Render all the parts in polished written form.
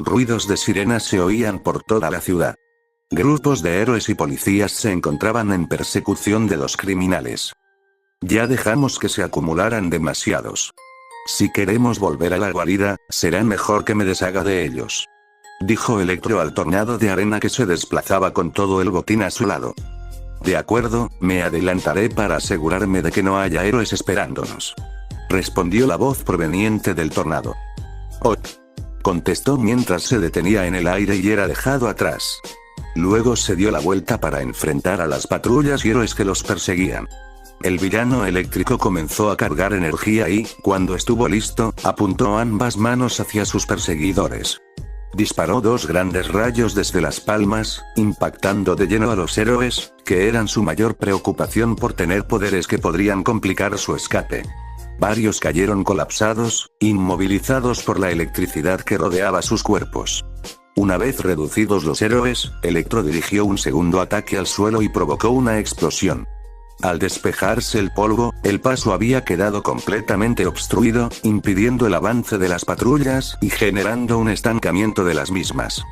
Ruidos de sirenas se oían por toda la ciudad. Grupos de héroes y policías se encontraban en persecución de los criminales. Ya dejamos que se acumularan demasiados. Si queremos volver a la guarida, será mejor que me deshaga de ellos. Dijo Electro al tornado de arena que se desplazaba con todo el botín a su lado. De acuerdo, me adelantaré para asegurarme de que no haya héroes esperándonos. Respondió la voz proveniente del tornado. Oh, contestó mientras se detenía en el aire y era dejado atrás. Luego se dio la vuelta para enfrentar a las patrullas y héroes que los perseguían. El villano eléctrico comenzó a cargar energía y, cuando estuvo listo, apuntó ambas manos hacia sus perseguidores. Disparó dos grandes rayos desde las palmas, impactando de lleno a los héroes, que eran su mayor preocupación por tener poderes que podrían complicar su escape. Varios cayeron colapsados, inmovilizados por la electricidad que rodeaba sus cuerpos. Una vez reducidos los héroes, Electro dirigió un segundo ataque al suelo y provocó una explosión. Al despejarse el polvo, el paso había quedado completamente obstruido, impidiendo el avance de las patrullas y generando un estancamiento de las mismas.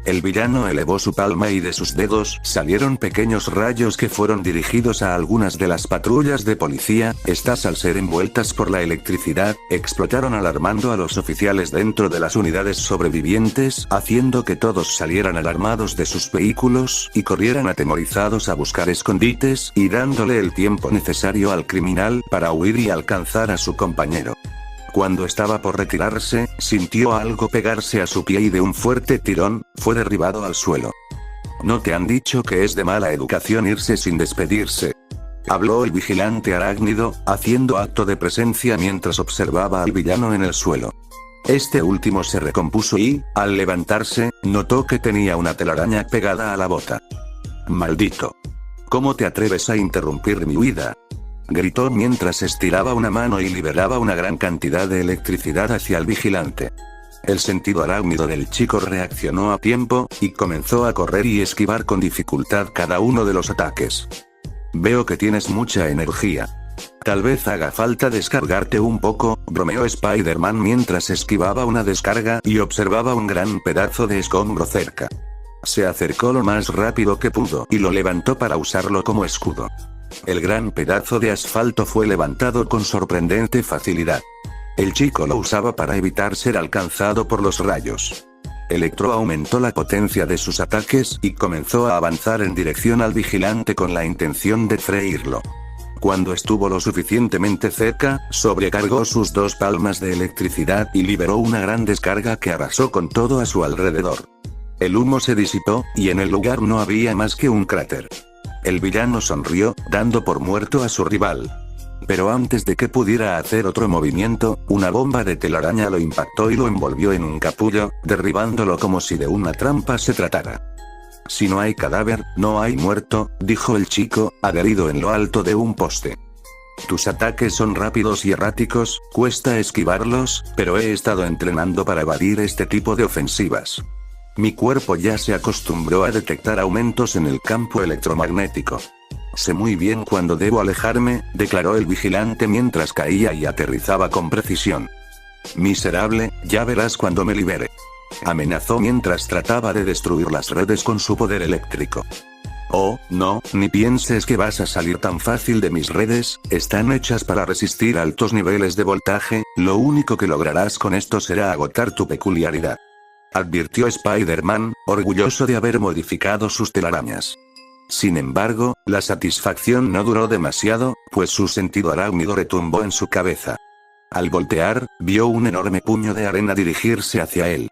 El villano elevó su palma y de sus dedos salieron pequeños rayos que fueron dirigidos a algunas de las patrullas de policía. Estas, al ser envueltas por la electricidad, explotaron alarmando a los oficiales dentro de las unidades sobrevivientes, haciendo que todos salieran alarmados de sus vehículos y corrieran atemorizados a buscar escondites y dándole el tiempo necesario al criminal para huir y alcanzar a su compañero. Cuando estaba por retirarse, sintió algo pegarse a su pie y de un fuerte tirón, fue derribado al suelo. ¿No te han dicho que es de mala educación irse sin despedirse? Habló el vigilante arácnido, haciendo acto de presencia mientras observaba al villano en el suelo. Este último se recompuso y, al levantarse, notó que tenía una telaraña pegada a la bota. ¡Maldito! ¿Cómo te atreves a interrumpir mi huida? Gritó mientras estiraba una mano y liberaba una gran cantidad de electricidad hacia el vigilante. El sentido arácnido del chico reaccionó a tiempo, y comenzó a correr y esquivar con dificultad cada uno de los ataques. Veo que tienes mucha energía. Tal vez haga falta descargarte un poco, bromeó Spider-Man mientras esquivaba una descarga y observaba un gran pedazo de escombro cerca. Se acercó lo más rápido que pudo y lo levantó para usarlo como escudo. El gran pedazo de asfalto fue levantado con sorprendente facilidad. El chico lo usaba para evitar ser alcanzado por los rayos. Electro aumentó la potencia de sus ataques y comenzó a avanzar en dirección al vigilante con la intención de freírlo. Cuando estuvo lo suficientemente cerca, sobrecargó sus dos palmas de electricidad y liberó una gran descarga que arrasó con todo a su alrededor. El humo se disipó, y en el lugar no había más que un cráter. El villano sonrió, dando por muerto a su rival. Pero antes de que pudiera hacer otro movimiento, una bomba de telaraña lo impactó y lo envolvió en un capullo, derribándolo como si de una trampa se tratara. Si no hay cadáver, no hay muerto, dijo el chico, adherido en lo alto de un poste. Tus ataques son rápidos y erráticos, cuesta esquivarlos, pero he estado entrenando para evadir este tipo de ofensivas. Mi cuerpo ya se acostumbró a detectar aumentos en el campo electromagnético. Sé muy bien cuándo debo alejarme, declaró el vigilante mientras caía y aterrizaba con precisión. Miserable, ya verás cuando me libere. Amenazó mientras trataba de destruir las redes con su poder eléctrico. Oh, no, ni pienses que vas a salir tan fácil de mis redes, están hechas para resistir altos niveles de voltaje, lo único que lograrás con esto será agotar tu peculiaridad. Advirtió Spider-Man, orgulloso de haber modificado sus telarañas. Sin embargo, la satisfacción no duró demasiado, pues su sentido arácnido retumbó en su cabeza. Al voltear, vio un enorme puño de arena dirigirse hacia él.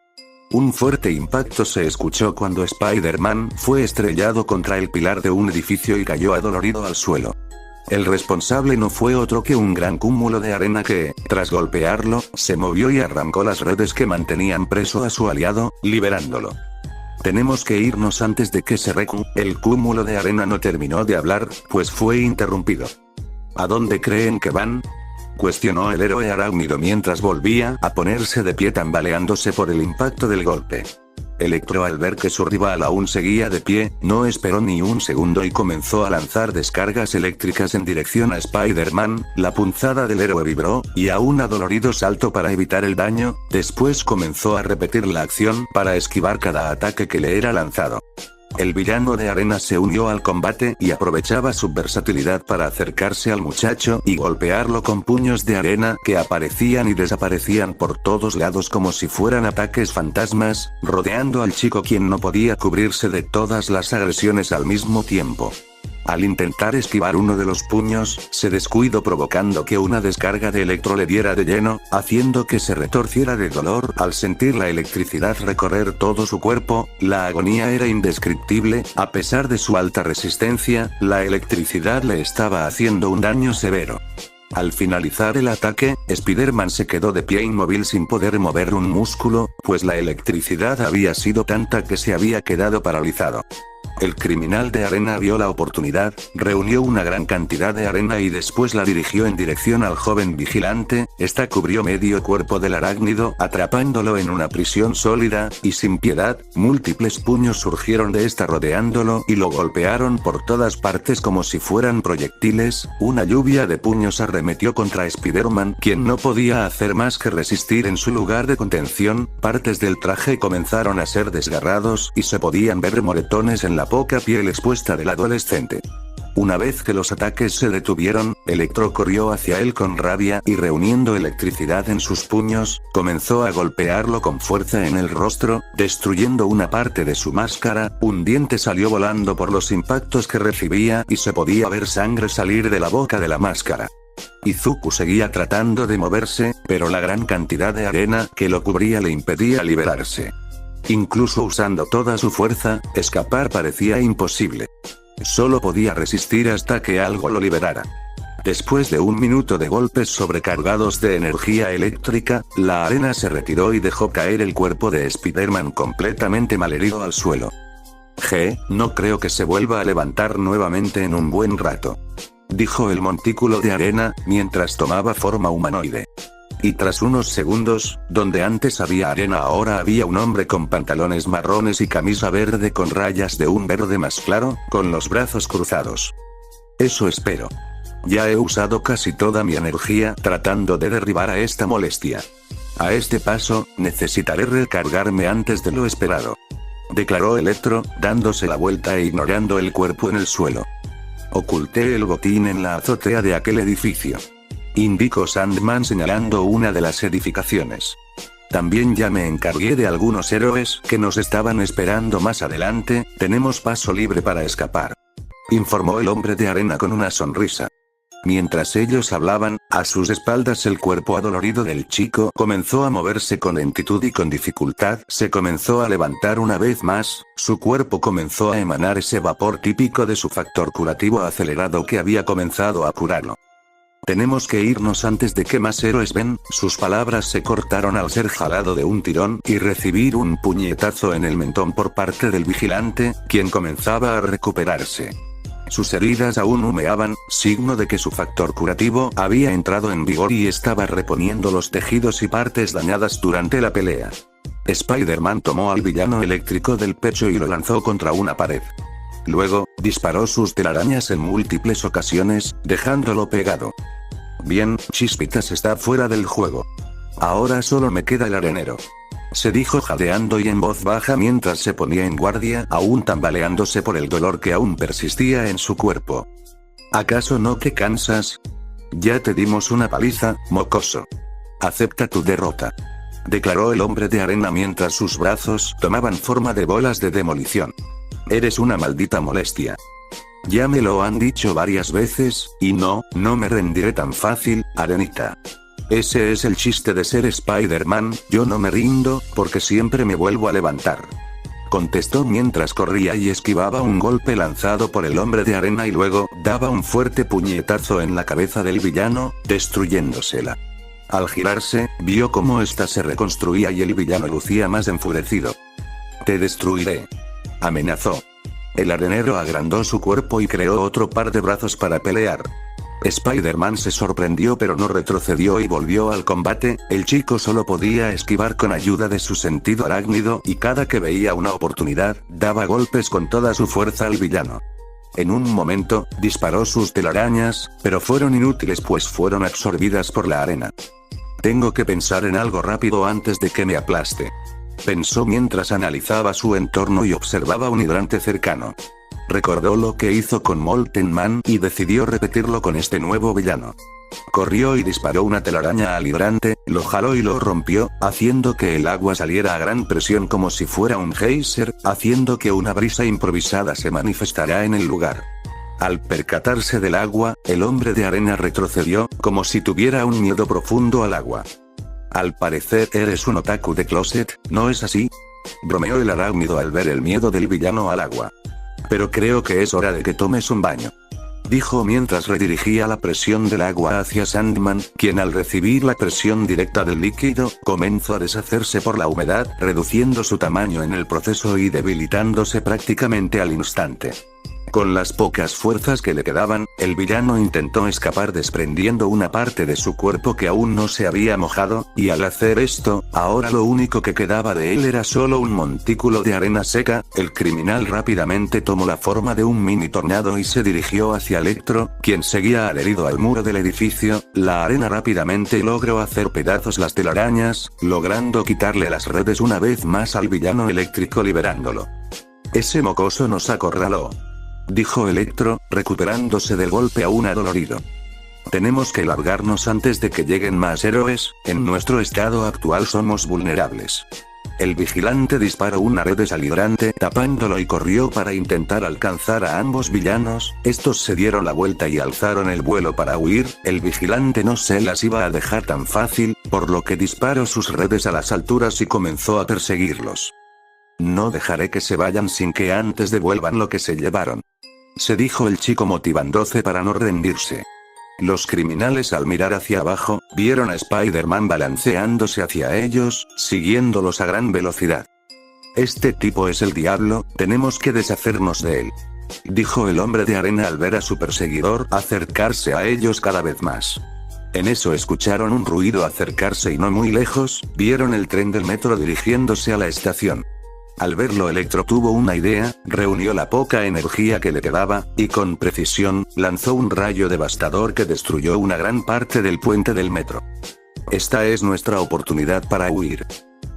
Un fuerte impacto se escuchó cuando Spider-Man fue estrellado contra el pilar de un edificio y cayó adolorido al suelo. El responsable no fue otro que un gran cúmulo de arena que, tras golpearlo, se movió y arrancó las redes que mantenían preso a su aliado, liberándolo. Tenemos que irnos antes de que se recu. El cúmulo de arena no terminó de hablar, pues fue interrumpido. ¿A dónde creen que van?, cuestionó el héroe arácnido mientras volvía a ponerse de pie tambaleándose por el impacto del golpe. Electro, al ver que su rival aún seguía de pie, no esperó ni un segundo y comenzó a lanzar descargas eléctricas en dirección a Spider-Man. La punzada del héroe vibró, y a un adolorido salto para evitar el daño. Después comenzó a repetir la acción para esquivar cada ataque que le era lanzado. El villano de arena se unió al combate y aprovechaba su versatilidad para acercarse al muchacho y golpearlo con puños de arena que aparecían y desaparecían por todos lados como si fueran ataques fantasmas, rodeando al chico, quien no podía cubrirse de todas las agresiones al mismo tiempo. Al intentar esquivar uno de los puños, se descuidó, provocando que una descarga de Electro le diera de lleno, haciendo que se retorciera de dolor al sentir la electricidad recorrer todo su cuerpo. La agonía era indescriptible. A pesar de su alta resistencia, la electricidad le estaba haciendo un daño severo. Al finalizar el ataque, Spider-Man se quedó de pie inmóvil sin poder mover un músculo, pues la electricidad había sido tanta que se había quedado paralizado. El criminal de arena vio la oportunidad, reunió una gran cantidad de arena y después la dirigió en dirección al joven vigilante. Esta cubrió medio cuerpo del arácnido, atrapándolo en una prisión sólida y sin piedad. Múltiples puños surgieron de esta rodeándolo y lo golpearon por todas partes como si fueran proyectiles. Una lluvia de puños arremetió contra Spider-Man, quien no podía hacer más que resistir en su lugar de contención. Partes del traje comenzaron a ser desgarrados y se podían ver moretones en la poca piel expuesta del adolescente. Una vez que los ataques se detuvieron, Electro corrió hacia él con rabia y, reuniendo electricidad en sus puños, comenzó a golpearlo con fuerza en el rostro, destruyendo una parte de su máscara. Un diente salió volando por los impactos que recibía y se podía ver sangre salir de la boca de la máscara. Izuku seguía tratando de moverse, pero la gran cantidad de arena que lo cubría le impedía liberarse. Incluso usando toda su fuerza, escapar parecía imposible. Solo podía resistir hasta que algo lo liberara. Después de un minuto de golpes sobrecargados de energía eléctrica, la arena se retiró y dejó caer el cuerpo de Spider-Man completamente malherido al suelo. No creo que se vuelva a levantar nuevamente en un buen rato, dijo el montículo de arena, mientras tomaba forma humanoide. Y tras unos segundos, donde antes había arena ahora había un hombre con pantalones marrones y camisa verde con rayas de un verde más claro, con los brazos cruzados. Eso espero. Ya he usado casi toda mi energía tratando de derribar a esta molestia. A este paso, necesitaré recargarme antes de lo esperado, declaró Electro, dándose la vuelta e ignorando el cuerpo en el suelo. Oculté el botín en la azotea de aquel edificio, indicó Sandman señalando una de las edificaciones. También ya me encargué de algunos héroes que nos estaban esperando más adelante. Tenemos paso libre para escapar, informó el hombre de arena con una sonrisa. Mientras ellos hablaban, a sus espaldas el cuerpo adolorido del chico comenzó a moverse con lentitud y con dificultad. Se comenzó a levantar una vez más, su cuerpo comenzó a emanar ese vapor típico de su factor curativo acelerado que había comenzado a curarlo. Tenemos que irnos antes de que más héroes ven. Sus palabras se cortaron al ser jalado de un tirón y recibir un puñetazo en el mentón por parte del vigilante, quien comenzaba a recuperarse. Sus heridas aún humeaban, signo de que su factor curativo había entrado en vigor y estaba reponiendo los tejidos y partes dañadas durante la pelea. Spider-Man tomó al villano eléctrico del pecho y lo lanzó contra una pared. Luego, disparó sus telarañas en múltiples ocasiones, dejándolo pegado. Bien, Chispitas está fuera del juego. Ahora solo me queda el arenero, se dijo jadeando y en voz baja mientras se ponía en guardia, aún tambaleándose por el dolor que aún persistía en su cuerpo. ¿Acaso no te cansas? Ya te dimos una paliza, mocoso. Acepta tu derrota, declaró el hombre de arena mientras sus brazos tomaban forma de bolas de demolición. Eres una maldita molestia. Ya me lo han dicho varias veces, y no me rendiré tan fácil, Arenita. Ese es el chiste de ser Spider-Man, yo no me rindo, porque siempre me vuelvo a levantar, contestó mientras corría y esquivaba un golpe lanzado por el hombre de arena y luego daba un fuerte puñetazo en la cabeza del villano, destruyéndosela. Al girarse, vio cómo ésta se reconstruía y el villano lucía más enfurecido. Te destruiré, amenazó. El arenero agrandó su cuerpo y creó otro par de brazos para pelear. Spider-Man se sorprendió pero no retrocedió y volvió al combate. El chico solo podía esquivar con ayuda de su sentido arácnido y cada que veía una oportunidad, daba golpes con toda su fuerza al villano. En un momento, disparó sus telarañas, pero fueron inútiles pues fueron absorbidas por la arena. Tengo que pensar en algo rápido antes de que me aplaste. Pensó mientras analizaba su entorno y observaba un hidrante cercano. Recordó lo que hizo con Molten Man y decidió repetirlo con este nuevo villano. Corrió y disparó una telaraña al hidrante, lo jaló y lo rompió, haciendo que el agua saliera a gran presión como si fuera un geyser, haciendo que una brisa improvisada se manifestara en el lugar. Al percatarse del agua, el hombre de arena retrocedió, como si tuviera un miedo profundo al agua. Al parecer eres un otaku de closet, ¿no es así? Bromeó el arácnido al ver el miedo del villano al agua. Pero creo que es hora de que tomes un baño, dijo mientras redirigía la presión del agua hacia Sandman, quien al recibir la presión directa del líquido, comenzó a deshacerse por la humedad, reduciendo su tamaño en el proceso y debilitándose prácticamente al instante. Con las pocas fuerzas que le quedaban, el villano intentó escapar desprendiendo una parte de su cuerpo que aún no se había mojado, y al hacer esto, ahora lo único que quedaba de él era solo un montículo de arena seca. El criminal rápidamente tomó la forma de un mini tornado y se dirigió hacia Electro, quien seguía adherido al muro del edificio. La arena rápidamente logró hacer pedazos las telarañas, logrando quitarle las redes una vez más al villano eléctrico liberándolo. Ese mocoso nos acorraló, dijo Electro, recuperándose del golpe aún adolorido. Tenemos que largarnos antes de que lleguen más héroes, en nuestro estado actual somos vulnerables. El vigilante disparó una red al hidrante tapándolo y corrió para intentar alcanzar a ambos villanos. Estos se dieron la vuelta y alzaron el vuelo para huir. El vigilante no se las iba a dejar tan fácil, por lo que disparó sus redes a las alturas y comenzó a perseguirlos. No dejaré que se vayan sin que antes devuelvan lo que se llevaron, se dijo el chico motivándose para no rendirse. Los criminales al mirar hacia abajo, vieron a Spider-Man balanceándose hacia ellos, siguiéndolos a gran velocidad. Este tipo es el diablo, tenemos que deshacernos de él, dijo el hombre de arena al ver a su perseguidor acercarse a ellos cada vez más. En eso escucharon un ruido acercarse y no muy lejos, vieron el tren del metro dirigiéndose a la estación. Al verlo Electro tuvo una idea, reunió la poca energía que le quedaba, y con precisión, lanzó un rayo devastador que destruyó una gran parte del puente del metro. Esta es nuestra oportunidad para huir,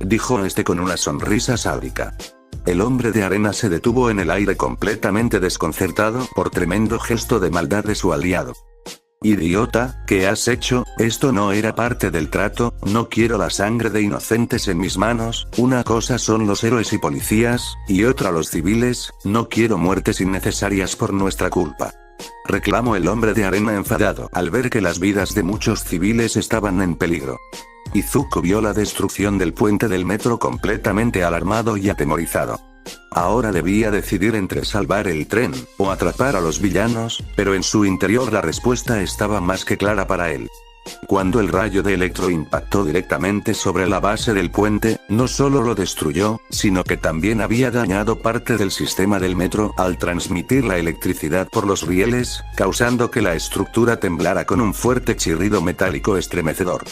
dijo este con una sonrisa sádica. El hombre de arena se detuvo en el aire completamente desconcertado por tremendo gesto de maldad de su aliado. Idiota, ¿qué has hecho? Esto no era parte del trato, no quiero la sangre de inocentes en mis manos. Una cosa son los héroes y policías, y otra los civiles, no quiero muertes innecesarias por nuestra culpa, reclamó el hombre de arena enfadado al ver que las vidas de muchos civiles estaban en peligro. Izuku vio la destrucción del puente del metro completamente alarmado y atemorizado. Ahora debía decidir entre salvar el tren, o atrapar a los villanos, pero en su interior la respuesta estaba más que clara para él. Cuando el rayo de Electro impactó directamente sobre la base del puente, no solo lo destruyó, sino que también había dañado parte del sistema del metro al transmitir la electricidad por los rieles, causando que la estructura temblara con un fuerte chirrido metálico estremecedor.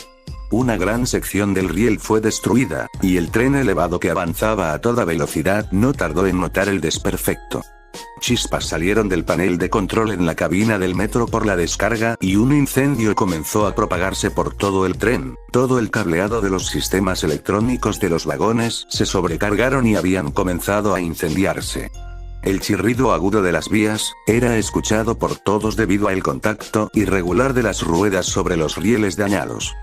Una gran sección del riel fue destruida, y el tren elevado que avanzaba a toda velocidad no tardó en notar el desperfecto. Chispas salieron del panel de control en la cabina del metro por la descarga y un incendio comenzó a propagarse por todo el tren. Todo el cableado de los sistemas electrónicos de los vagones se sobrecargaron y habían comenzado a incendiarse. El chirrido agudo de las vías era escuchado por todos debido al contacto irregular de las ruedas sobre los rieles dañados.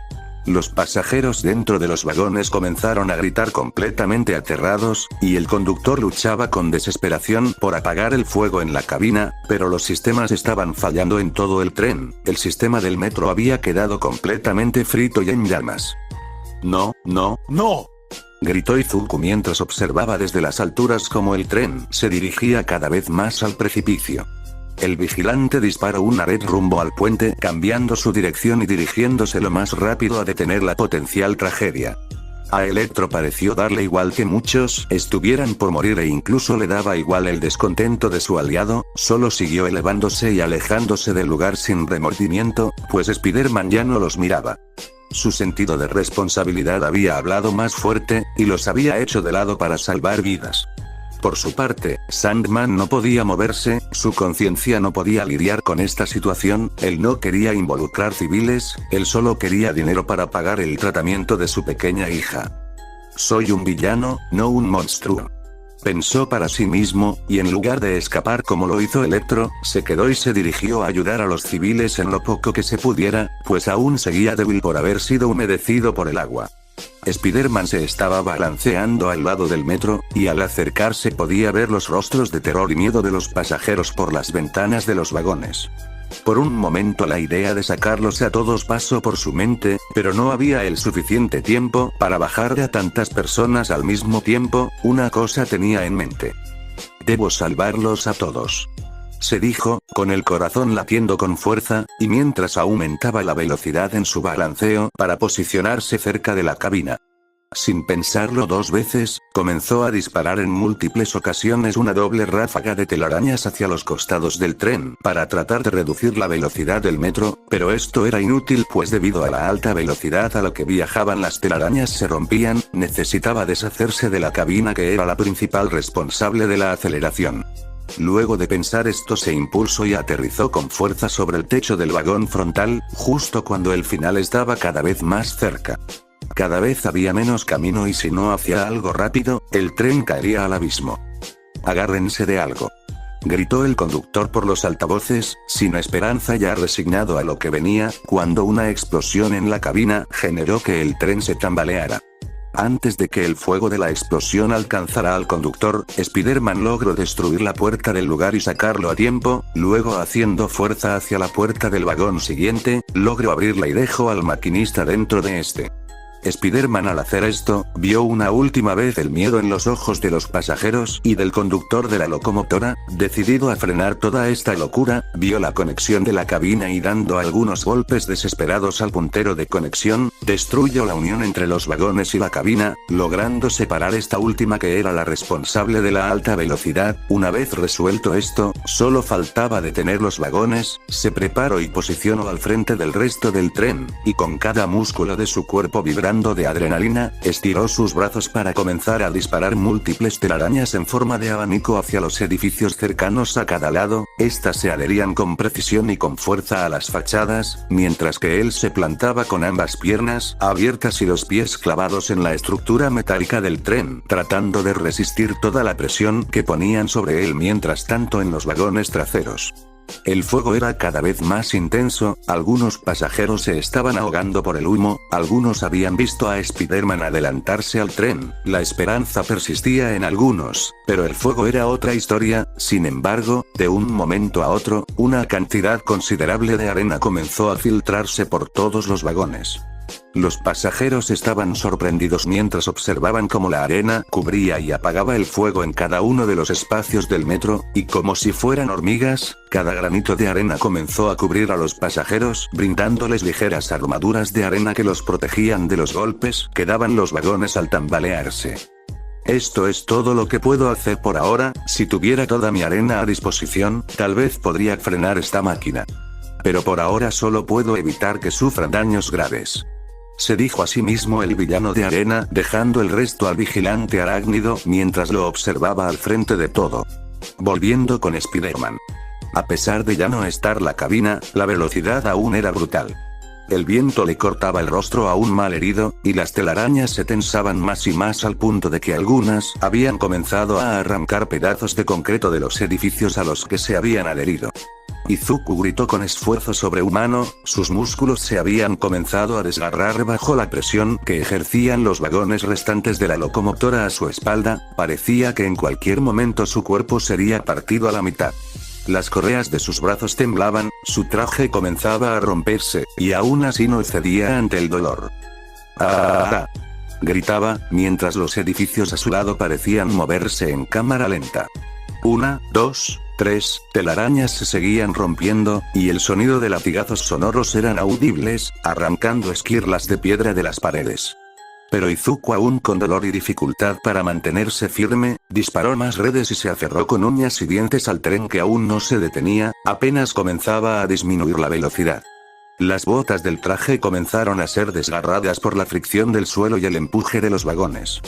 Los pasajeros dentro de los vagones comenzaron a gritar completamente aterrados, y el conductor luchaba con desesperación por apagar el fuego en la cabina, pero los sistemas estaban fallando en todo el tren. El sistema del metro había quedado completamente frito y en llamas. No, no, no, gritó Izuku mientras observaba desde las alturas cómo el tren se dirigía cada vez más al precipicio. El vigilante disparó una red rumbo al puente, cambiando su dirección y dirigiéndose lo más rápido a detener la potencial tragedia. A Electro pareció darle igual que muchos estuvieran por morir e incluso le daba igual el descontento de su aliado, solo siguió elevándose y alejándose del lugar sin remordimiento, pues Spider-Man ya no los miraba. Su sentido de responsabilidad había hablado más fuerte, y los había hecho de lado para salvar vidas. Por su parte, Sandman no podía moverse, su conciencia no podía lidiar con esta situación, él no quería involucrar civiles, él solo quería dinero para pagar el tratamiento de su pequeña hija. Soy un villano, no un monstruo. Pensó para sí mismo, y en lugar de escapar como lo hizo Electro, se quedó y se dirigió a ayudar a los civiles en lo poco que se pudiera, pues aún seguía débil por haber sido humedecido por el agua. Spider-Man se estaba balanceando al lado del metro, y al acercarse podía ver los rostros de terror y miedo de los pasajeros por las ventanas de los vagones. Por un momento la idea de sacarlos a todos pasó por su mente, pero no había el suficiente tiempo para bajar a tantas personas al mismo tiempo. Una cosa tenía en mente: debo salvarlos a todos, se dijo, con el corazón latiendo con fuerza, y mientras aumentaba la velocidad en su balanceo para posicionarse cerca de la cabina. Sin pensarlo dos veces, comenzó a disparar en múltiples ocasiones una doble ráfaga de telarañas hacia los costados del tren para tratar de reducir la velocidad del metro, pero esto era inútil pues debido a la alta velocidad a la que viajaban las telarañas se rompían, necesitaba deshacerse de la cabina que era la principal responsable de la aceleración. Luego de pensar esto se impulsó y aterrizó con fuerza sobre el techo del vagón frontal, justo cuando el final estaba cada vez más cerca. Cada vez había menos camino y si no hacía algo rápido, el tren caería al abismo. Agárrense de algo, gritó el conductor por los altavoces, sin esperanza ya resignado a lo que venía, cuando una explosión en la cabina generó que el tren se tambaleara. Antes de que el fuego de la explosión alcanzara al conductor, Spider-Man logró destruir la puerta del lugar y sacarlo a tiempo, luego haciendo fuerza hacia la puerta del vagón siguiente, logró abrirla y dejó al maquinista dentro de este. Spider-Man al hacer esto, vio una última vez el miedo en los ojos de los pasajeros y del conductor de la locomotora, decidido a frenar toda esta locura, vio la conexión de la cabina y dando algunos golpes desesperados al puntero de conexión, destruyó la unión entre los vagones y la cabina, logrando separar esta última que era la responsable de la alta velocidad. Una vez resuelto esto, solo faltaba detener los vagones, se preparó y posicionó al frente del resto del tren, y con cada músculo de su cuerpo vibrando de adrenalina, estiró sus brazos para comenzar a disparar múltiples telarañas en forma de abanico hacia los edificios cercanos a cada lado. Estas se adherían con precisión y con fuerza a las fachadas, mientras que él se plantaba con ambas piernas abiertas y los pies clavados en la estructura metálica del tren, tratando de resistir toda la presión que ponían sobre él mientras tanto en los vagones traseros. El fuego era cada vez más intenso, algunos pasajeros se estaban ahogando por el humo, algunos habían visto a Spider-Man adelantarse al tren, la esperanza persistía en algunos, pero el fuego era otra historia. Sin embargo, de un momento a otro, una cantidad considerable de arena comenzó a filtrarse por todos los vagones. Los pasajeros estaban sorprendidos mientras observaban cómo la arena cubría y apagaba el fuego en cada uno de los espacios del metro, y como si fueran hormigas, cada granito de arena comenzó a cubrir a los pasajeros, brindándoles ligeras armaduras de arena que los protegían de los golpes que daban los vagones al tambalearse. Esto es todo lo que puedo hacer por ahora. Si tuviera toda mi arena a disposición, tal vez podría frenar esta máquina. Pero por ahora solo puedo evitar que sufra daños graves, se dijo a sí mismo el villano de arena, dejando el resto al vigilante arácnido mientras lo observaba al frente de todo. Volviendo con Spider-Man. A pesar de ya no estar la cabina, la velocidad aún era brutal. El viento le cortaba el rostro aún mal herido, y las telarañas se tensaban más y más al punto de que algunas habían comenzado a arrancar pedazos de concreto de los edificios a los que se habían adherido. Izuku gritó con esfuerzo sobrehumano, sus músculos se habían comenzado a desgarrar bajo la presión que ejercían los vagones restantes de la locomotora a su espalda, parecía que en cualquier momento su cuerpo sería partido a la mitad. Las correas de sus brazos temblaban, su traje comenzaba a romperse, y aún así no cedía ante el dolor. ¡Ah! Gritaba, mientras los edificios a su lado parecían moverse en cámara lenta. 1, 2, 3, telarañas se seguían rompiendo, y el sonido de latigazos sonoros eran audibles, arrancando esquirlas de piedra de las paredes. Pero Izuku, aún con dolor y dificultad para mantenerse firme, disparó más redes y se aferró con uñas y dientes al tren que aún no se detenía, apenas comenzaba a disminuir la velocidad. Las botas del traje comenzaron a ser desgarradas por la fricción del suelo y el empuje de los vagones.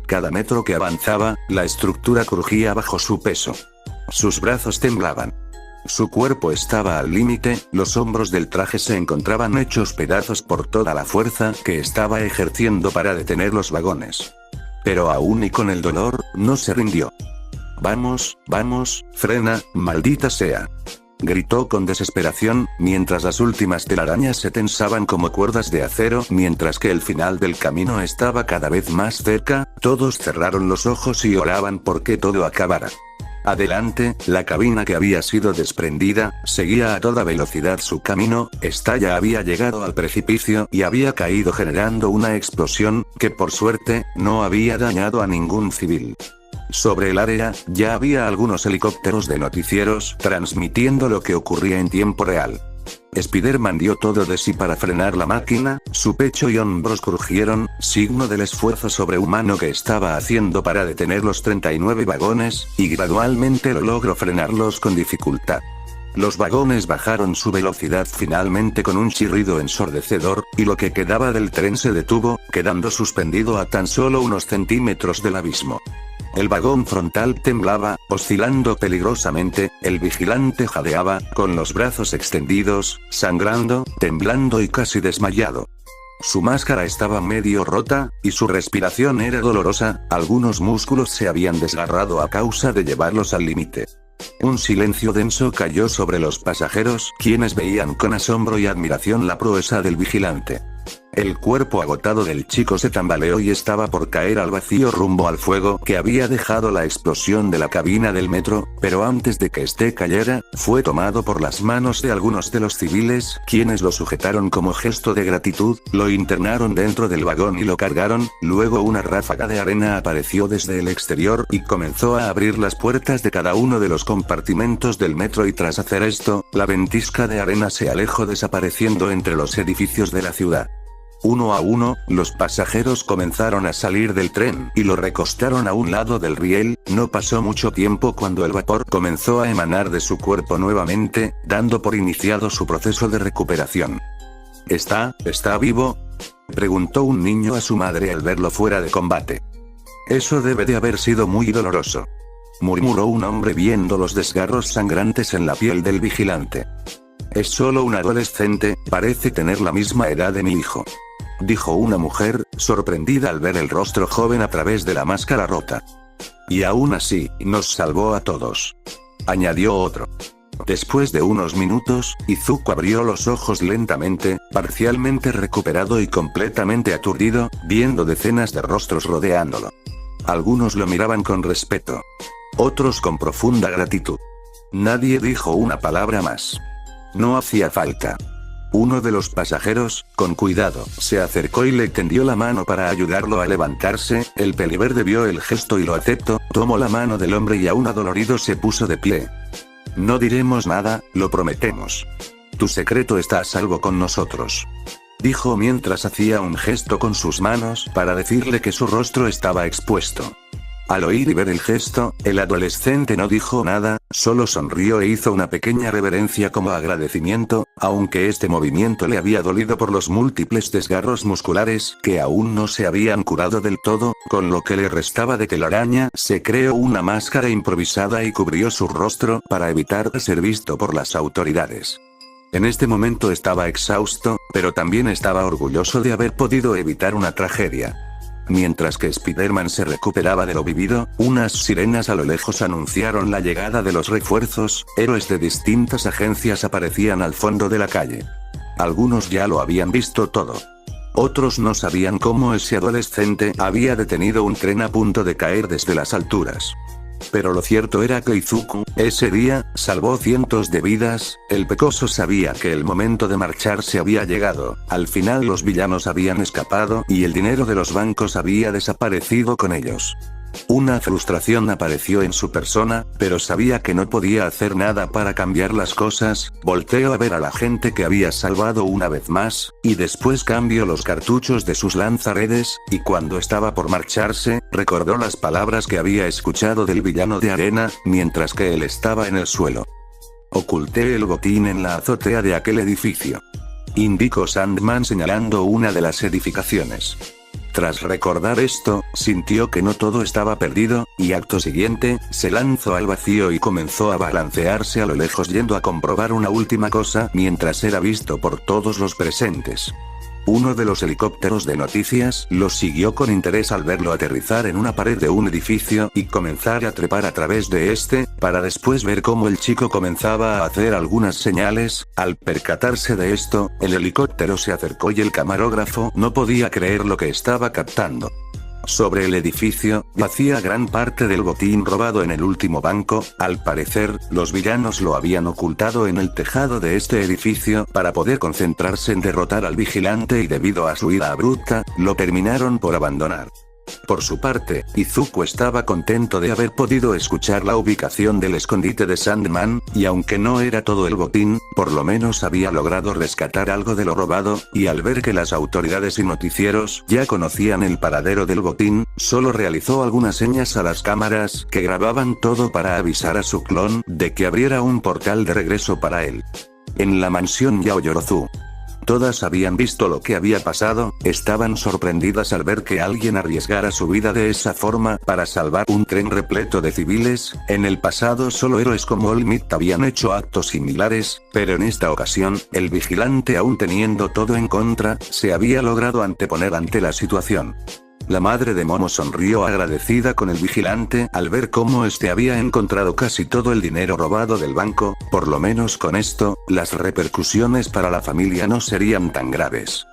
Cada metro que avanzaba, la estructura crujía bajo su peso. Sus brazos temblaban. Su cuerpo estaba al límite, los hombros del traje se encontraban hechos pedazos por toda la fuerza que estaba ejerciendo para detener los vagones. Pero aún y con el dolor, no se rindió. «Vamos, vamos, frena, maldita sea», gritó con desesperación, mientras las últimas telarañas se tensaban como cuerdas de acero. Mientras que el final del camino estaba cada vez más cerca, todos cerraron los ojos y oraban por que todo acabara. Adelante, la cabina que había sido desprendida, seguía a toda velocidad su camino. Esta ya había llegado al precipicio y había caído generando una explosión, que por suerte, no había dañado a ningún civil. Sobre el área, ya había algunos helicópteros de noticieros, transmitiendo lo que ocurría en tiempo real. Spider-Man dio todo de sí para frenar la máquina, su pecho y hombros crujieron, signo del esfuerzo sobrehumano que estaba haciendo para detener los 39 vagones, y gradualmente lo logró frenarlos con dificultad. Los vagones bajaron su velocidad finalmente con un chirrido ensordecedor, y lo que quedaba del tren se detuvo, quedando suspendido a tan solo unos centímetros del abismo. El vagón frontal temblaba, oscilando peligrosamente, el vigilante jadeaba, con los brazos extendidos, sangrando, temblando y casi desmayado. Su máscara estaba medio rota, y su respiración era dolorosa, algunos músculos se habían desgarrado a causa de llevarlos al límite. Un silencio denso cayó sobre los pasajeros, quienes veían con asombro y admiración la proeza del vigilante. El cuerpo agotado del chico se tambaleó y estaba por caer al vacío rumbo al fuego que había dejado la explosión de la cabina del metro, pero antes de que este cayera, fue tomado por las manos de algunos de los civiles, quienes lo sujetaron como gesto de gratitud, lo internaron dentro del vagón y lo cargaron. Luego una ráfaga de arena apareció desde el exterior y comenzó a abrir las puertas de cada uno de los compartimentos del metro, y tras hacer esto, la ventisca de arena se alejó desapareciendo entre los edificios de la ciudad. Uno a uno, los pasajeros comenzaron a salir del tren y lo recostaron a un lado del riel. No pasó mucho tiempo cuando el vapor comenzó a emanar de su cuerpo nuevamente, dando por iniciado su proceso de recuperación. ¿Está vivo?, preguntó un niño a su madre al verlo fuera de combate. Eso debe de haber sido muy doloroso, murmuró un hombre viendo los desgarros sangrantes en la piel del vigilante. Es solo un adolescente, parece tener la misma edad de mi hijo, dijo una mujer, sorprendida al ver el rostro joven a través de la máscara rota. Y aún así, nos salvó a todos, añadió otro. Después de unos minutos, Izuku abrió los ojos lentamente, parcialmente recuperado y completamente aturdido, viendo decenas de rostros rodeándolo. Algunos lo miraban con respeto, otros con profunda gratitud. Nadie dijo una palabra más. No hacía falta. Uno de los pasajeros, con cuidado, se acercó y le tendió la mano para ayudarlo a levantarse. El peliverde vio el gesto y lo aceptó, tomó la mano del hombre y aún adolorido se puso de pie. No diremos nada, lo prometemos. Tu secreto está a salvo con nosotros, dijo mientras hacía un gesto con sus manos para decirle que su rostro estaba expuesto. Al oír y ver el gesto, el adolescente no dijo nada, solo sonrió e hizo una pequeña reverencia como agradecimiento, aunque este movimiento le había dolido por los múltiples desgarros musculares que aún no se habían curado del todo. Con lo que le restaba de telaraña, se creó una máscara improvisada y cubrió su rostro para evitar ser visto por las autoridades. En este momento estaba exhausto, pero también estaba orgulloso de haber podido evitar una tragedia. Mientras que Spider-Man se recuperaba de lo vivido, unas sirenas a lo lejos anunciaron la llegada de los refuerzos. Héroes de distintas agencias aparecían al fondo de la calle. Algunos ya lo habían visto todo. Otros no sabían cómo ese adolescente había detenido un tren a punto de caer desde las alturas. Pero lo cierto era que Izuku, ese día, salvó cientos de vidas. El pecoso sabía que el momento de marcharse había llegado. Al final los villanos habían escapado y el dinero de los bancos había desaparecido con ellos. Una frustración apareció en su persona, pero sabía que no podía hacer nada para cambiar las cosas. Volteó a ver a la gente que había salvado una vez más, y después cambió los cartuchos de sus lanzaredes, y cuando estaba por marcharse, recordó las palabras que había escuchado del villano de arena, mientras que él estaba en el suelo. Oculté el botín en la azotea de aquel edificio, indicó Sandman señalando una de las edificaciones. Tras recordar esto, sintió que no todo estaba perdido, y acto siguiente, se lanzó al vacío y comenzó a balancearse a lo lejos yendo a comprobar una última cosa mientras era visto por todos los presentes. Uno de los helicópteros de noticias lo siguió con interés al verlo aterrizar en una pared de un edificio y comenzar a trepar a través de este, para después ver cómo el chico comenzaba a hacer algunas señales. Al percatarse de esto, el helicóptero se acercó y el camarógrafo no podía creer lo que estaba captando. Sobre el edificio, yacía gran parte del botín robado en el último banco. Al parecer, los villanos lo habían ocultado en el tejado de este edificio para poder concentrarse en derrotar al vigilante y debido a su ida abrupta, lo terminaron por abandonar. Por su parte, Izuku estaba contento de haber podido escuchar la ubicación del escondite de Sandman, y aunque no era todo el botín, por lo menos había logrado rescatar algo de lo robado, y al ver que las autoridades y noticieros ya conocían el paradero del botín, solo realizó algunas señas a las cámaras que grababan todo para avisar a su clon de que abriera un portal de regreso para él. En la mansión Yaoyorozu, todas habían visto lo que había pasado, estaban sorprendidas al ver que alguien arriesgara su vida de esa forma para salvar un tren repleto de civiles. En el pasado solo héroes como All Might habían hecho actos similares, pero en esta ocasión, el vigilante aún teniendo todo en contra, se había logrado anteponer ante la situación. La madre de Momo sonrió agradecida con el vigilante al ver cómo este había encontrado casi todo el dinero robado del banco. Por lo menos con esto, las repercusiones para la familia no serían tan graves.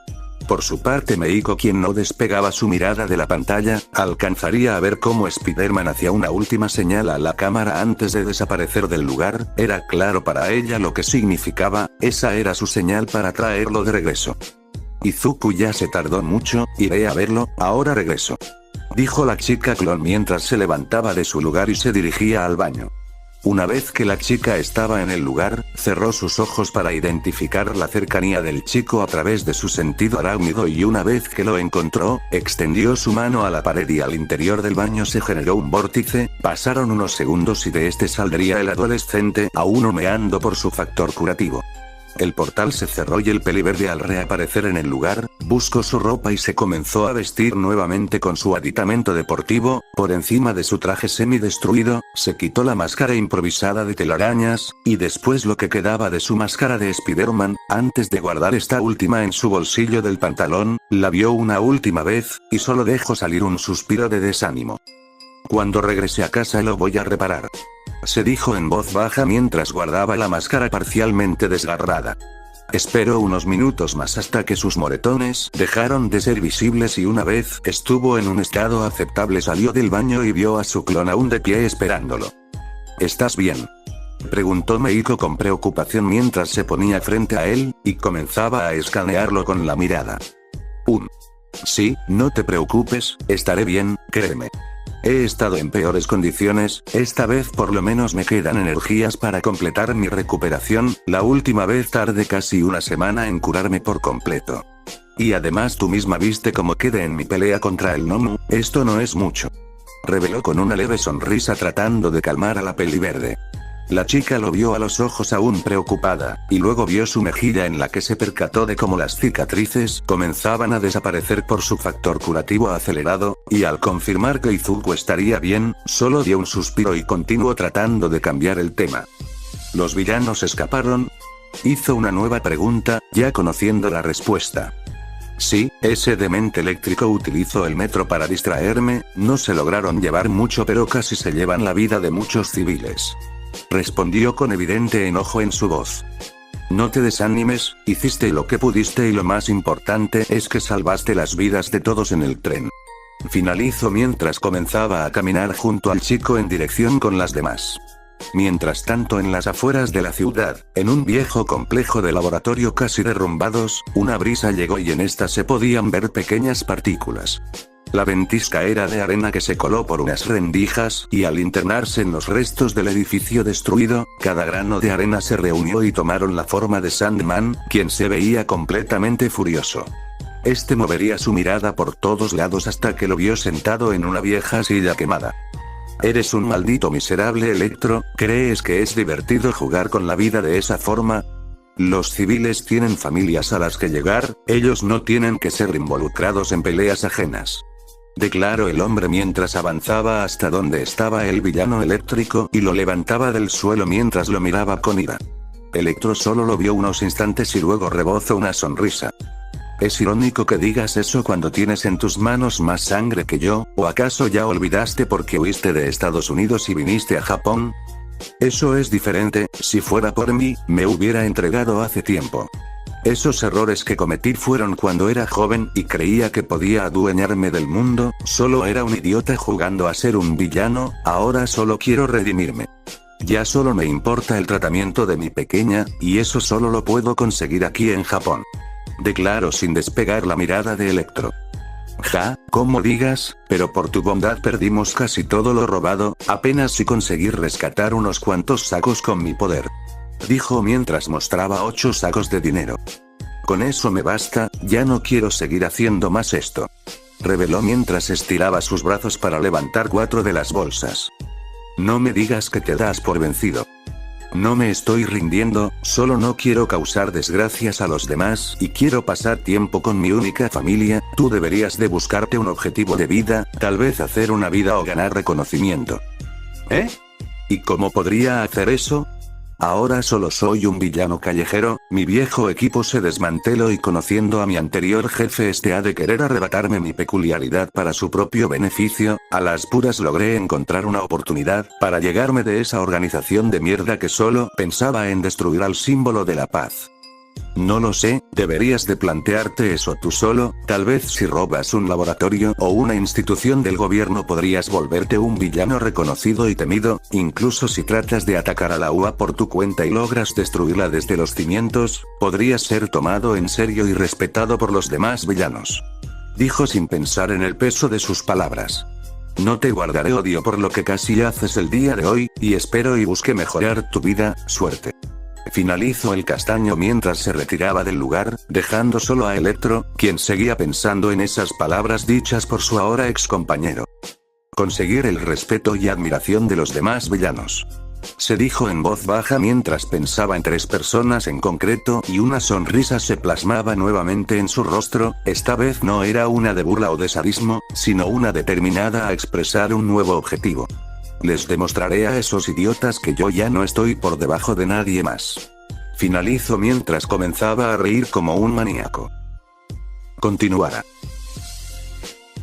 Por su parte Meiko, quien no despegaba su mirada de la pantalla, alcanzaría a ver cómo Spider-Man hacía una última señal a la cámara antes de desaparecer del lugar. Era claro para ella lo que significaba, esa era su señal para traerlo de regreso. Izuku ya se tardó mucho, iré a verlo, ahora regreso, dijo la chica clon mientras se levantaba de su lugar y se dirigía al baño. Una vez que la chica estaba en el lugar, cerró sus ojos para identificar la cercanía del chico a través de su sentido arácnido y una vez que lo encontró, extendió su mano a la pared y al interior del baño se generó un vórtice. Pasaron unos segundos y de este saldría el adolescente, aún humeando por su factor curativo. El portal se cerró y el peliverde al reaparecer en el lugar, buscó su ropa y se comenzó a vestir nuevamente con su aditamento deportivo. Por encima de su traje semidestruido, se quitó la máscara improvisada de telarañas, y después lo que quedaba de su máscara de Spider-Man. Antes de guardar esta última en su bolsillo del pantalón, la vio una última vez, y solo dejó salir un suspiro de desánimo. Cuando regrese a casa lo voy a reparar, se dijo en voz baja mientras guardaba la máscara parcialmente desgarrada. Esperó unos minutos más hasta que sus moretones dejaron de ser visibles y una vez estuvo en un estado aceptable salió del baño y vio a su clon aún de pie esperándolo. ¿Estás bien?, preguntó Meiko con preocupación mientras se ponía frente a él, y comenzaba a escanearlo con la mirada. Sí, no te preocupes, estaré bien, créeme. He estado en peores condiciones, esta vez por lo menos me quedan energías para completar mi recuperación, la última vez tardé casi una semana en curarme por completo. Y además tú misma viste cómo quedé en mi pelea contra el Nomu, esto no es mucho, reveló con una leve sonrisa tratando de calmar a la peliverde. La chica lo vio a los ojos aún preocupada, y luego vio su mejilla en la que se percató de cómo las cicatrices comenzaban a desaparecer por su factor curativo acelerado, y al confirmar que Izuku estaría bien, solo dio un suspiro y continuó tratando de cambiar el tema. ¿Los villanos escaparon?, hizo una nueva pregunta, ya conociendo la respuesta. Sí, ese demente eléctrico utilizó el metro para distraerme, no se lograron llevar mucho pero casi se llevan la vida de muchos civiles, respondió con evidente enojo en su voz. No te desanimes, hiciste lo que pudiste y lo más importante es que salvaste las vidas de todos en el tren, finalizó mientras comenzaba a caminar junto al chico en dirección con las demás. Mientras tanto en las afueras de la ciudad, en un viejo complejo de laboratorio casi derrumbados, una brisa llegó y en esta se podían ver pequeñas partículas. La ventisca era de arena que se coló por unas rendijas, y al internarse en los restos del edificio destruido, cada grano de arena se reunió y tomaron la forma de Sandman, quien se veía completamente furioso. Este movería su mirada por todos lados hasta que lo vio sentado en una vieja silla quemada. Eres un maldito miserable, Electro, ¿crees que es divertido jugar con la vida de esa forma? Los civiles tienen familias a las que llegar, ellos no tienen que ser involucrados en peleas ajenas. Declaró el hombre mientras avanzaba hasta donde estaba el villano eléctrico y lo levantaba del suelo mientras lo miraba con ira. Electro solo lo vio unos instantes y luego rebozó una sonrisa. Es irónico que digas eso cuando tienes en tus manos más sangre que yo, ¿o acaso ya olvidaste por qué huiste de Estados Unidos y viniste a Japón? Eso es diferente, si fuera por mí, me hubiera entregado hace tiempo. Esos errores que cometí fueron cuando era joven y creía que podía adueñarme del mundo, solo era un idiota jugando a ser un villano, ahora solo quiero redimirme. Ya solo me importa el tratamiento de mi pequeña, y eso solo lo puedo conseguir aquí en Japón. Declaró sin despegar la mirada de Electro. Ja, como digas, pero por tu bondad perdimos casi todo lo robado, apenas si conseguí rescatar unos cuantos sacos con mi poder. Dijo mientras mostraba 8 sacos de dinero. Con eso me basta, ya no quiero seguir haciendo más esto. Reveló mientras estiraba sus brazos para levantar 4 de las bolsas. No me digas que te das por vencido. No me estoy rindiendo, solo no quiero causar desgracias a los demás y quiero pasar tiempo con mi única familia. Tú deberías de buscarte un objetivo de vida, tal vez hacer una vida o ganar reconocimiento. ¿Eh? ¿Y cómo podría hacer eso? Ahora solo soy un villano callejero, mi viejo equipo se desmanteló y conociendo a mi anterior jefe ha de querer arrebatarme mi peculiaridad para su propio beneficio, a las puras logré encontrar una oportunidad para llegarme de esa organización de mierda que solo pensaba en destruir al símbolo de la paz. No lo sé, deberías de plantearte eso tú solo, tal vez si robas un laboratorio o una institución del gobierno podrías volverte un villano reconocido y temido, incluso si tratas de atacar a la UA por tu cuenta y logras destruirla desde los cimientos, podrías ser tomado en serio y respetado por los demás villanos. Dijo sin pensar en el peso de sus palabras. No te guardaré odio por lo que casi haces el día de hoy, y espero y busque mejorar tu vida, suerte. Finalizó el castaño mientras se retiraba del lugar, dejando solo a Electro, quien seguía pensando en esas palabras dichas por su ahora ex compañero. Conseguir el respeto y admiración de los demás villanos. Se dijo en voz baja mientras pensaba en 3 personas en concreto y una sonrisa se plasmaba nuevamente en su rostro, esta vez no era una de burla o de sadismo, sino una determinada a expresar un nuevo objetivo. Les demostraré a esos idiotas que yo ya no estoy por debajo de nadie más. Finalizó mientras comenzaba a reír como un maníaco. Continuará.